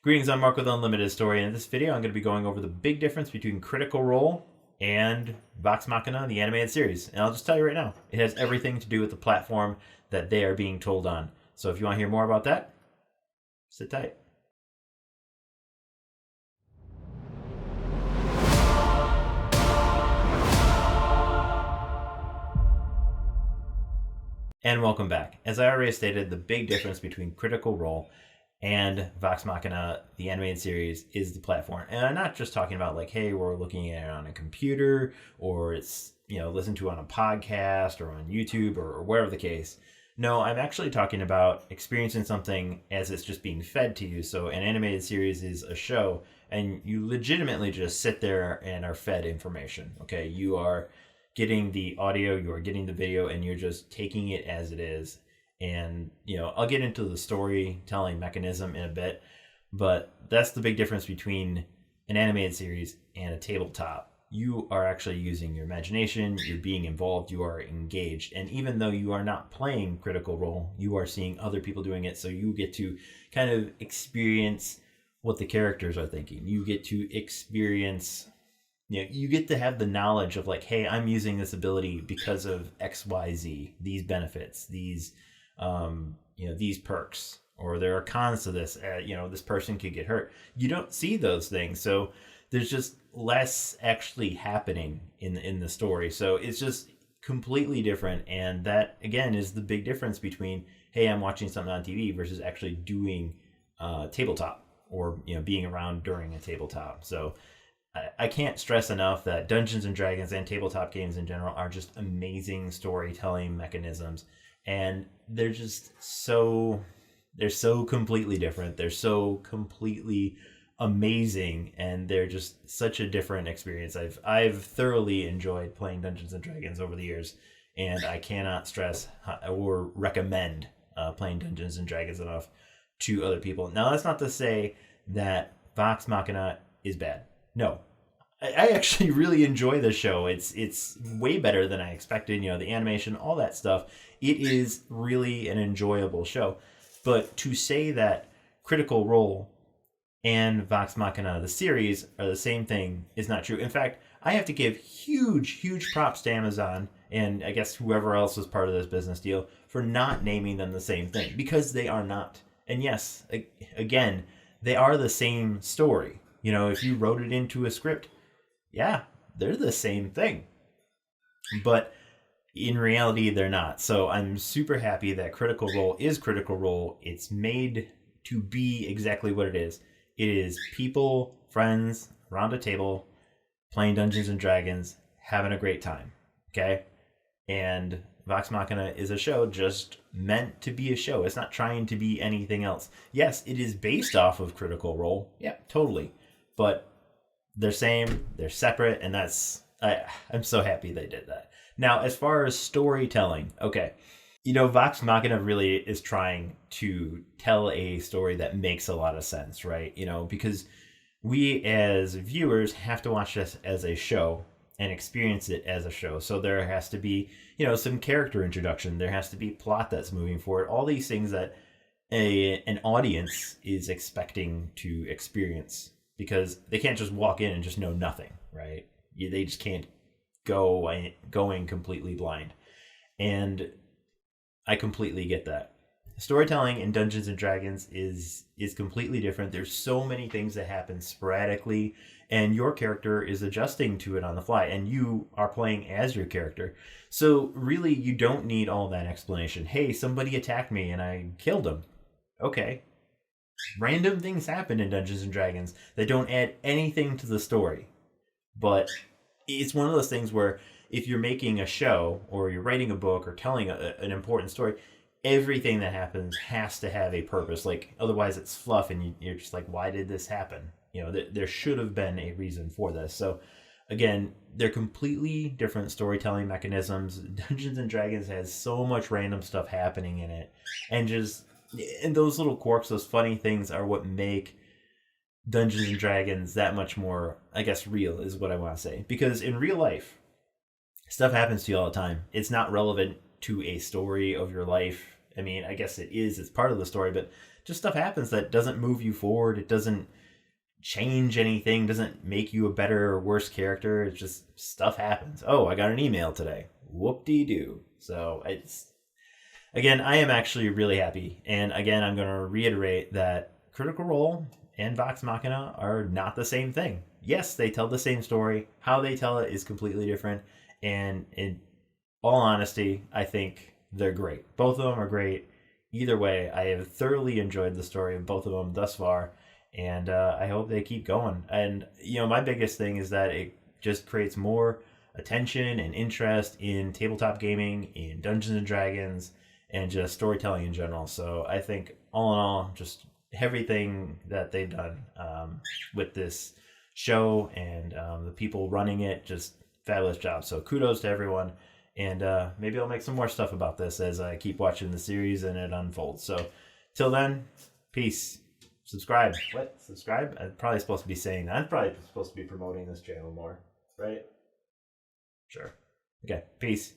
Greetings, I'm Mark with Unlimited Story, and in this video I'm going to be going over the big difference between Critical Role and Vox Machina, the animated series. And I'll just tell you right now, it has everything to do with the platform that they are being told on. So if you want to hear more about that, sit tight. And welcome back. As I already stated, the big difference between Critical Role and Vox Machina, the animated series, is the platform. And I'm not just talking about like, hey, we're looking at it on a computer, or it's, listened to on a podcast or on YouTube or wherever the case. No, I'm actually talking about experiencing something as it's just being fed to you. So an animated series is a show, and you legitimately just sit there and are fed information. Okay, you are getting the audio, you are getting the video, and you're just taking it as it is. And, I'll get into the storytelling mechanism in a bit, but that's the big difference between an animated series and a tabletop. You are actually using your imagination, you're being involved, you are engaged. And even though you are not playing Critical Role, you are seeing other people doing it, so you get to kind of experience what the characters are thinking. You get to experience, you get to have the knowledge of like, hey, I'm using this ability because of XYZ, these benefits, these perks, or there are cons to this. This person could get hurt. You don't see those things, so there's just less actually happening in the story. So it's just completely different, and that again is the big difference between, hey, I'm watching something on TV versus actually doing tabletop, or being around during a tabletop. So I can't stress enough that Dungeons and Dragons and tabletop games in general are just amazing storytelling mechanisms. And they're just they're so completely different. They're so completely amazing, and they're just such a different experience. I've thoroughly enjoyed playing Dungeons and Dragons over the years, and I cannot stress or recommend playing Dungeons and Dragons enough to other people. Now, that's not to say that Vox Machina is bad. No, I actually really enjoy the show. It's way better than I expected. The animation, all that stuff. It is really an enjoyable show. But to say that Critical Role and Vox Machina, the series, are the same thing is not true. In fact, I have to give huge props to Amazon, and I guess whoever else was part of this business deal, for not naming them the same thing, because they are not. And yes, again, they are the same story. If you wrote it into a script, yeah, they're the same thing. But in reality, they're not. So I'm super happy that Critical Role is Critical Role. It's made to be exactly what it is. It is people, friends, around a table, playing Dungeons and Dragons, having a great time. Okay? And Vox Machina is a show just meant to be a show. It's not trying to be anything else. Yes, it is based off of Critical Role. Yeah, totally. But they're same, they're separate, and I'm so happy they did that. Now, as far as storytelling, okay, Vox Machina really is trying to tell a story that makes a lot of sense, right? Because we as viewers have to watch this as a show and experience it as a show. So there has to be, some character introduction. There has to be plot that's moving forward. All these things that an audience is expecting to experience, because they can't just walk in and just know nothing, right? They just can't going completely blind. And I completely get that. Storytelling in Dungeons and Dragons is completely different. There's so many things that happen sporadically, and your character is adjusting to it on the fly, and you are playing as your character. So really, you don't need all that explanation. Hey, somebody attacked me and I killed him. Okay. Random things happen in Dungeons and Dragons that don't add anything to the story. But it's one of those things where if you're making a show, or you're writing a book, or telling an important story, everything that happens has to have a purpose. Like, otherwise it's fluff, and you're just like, why did this happen? There should have been a reason for this. So again, they're completely different storytelling mechanisms. Dungeons and Dragons has so much random stuff happening in it, and those little quirks, those funny things, are what make Dungeons and Dragons that much more, I guess, real, is what I want to say. Because in real life, stuff happens to you all the time. It's not relevant to a story of your life. I mean, I guess it is. It's part of the story, but just stuff happens that doesn't move you forward. It doesn't change anything, doesn't make you a better or worse character. It's just stuff happens. Oh, I got an email today. Whoop-de-doo. So it's, again, I am actually really happy. And again, I'm going to reiterate that Critical Role and Vox Machina are not the same thing. Yes, they tell the same story. How they tell it is completely different. And in all honesty, I think they're great. Both of them are great. Either way, I have thoroughly enjoyed the story of both of them thus far. And I hope they keep going. And, my biggest thing is that it just creates more attention and interest in tabletop gaming, in Dungeons and Dragons, and just storytelling in general. So I think all in all, just everything that they've done with this show and the people running it, just fabulous job. So kudos to everyone. And maybe I'll make some more stuff about this as I keep watching the series and it unfolds. So till then, peace. Subscribe. What? Subscribe? I'm probably supposed to be saying that. I'm probably supposed to be promoting this channel more, right? Sure. Okay. Peace.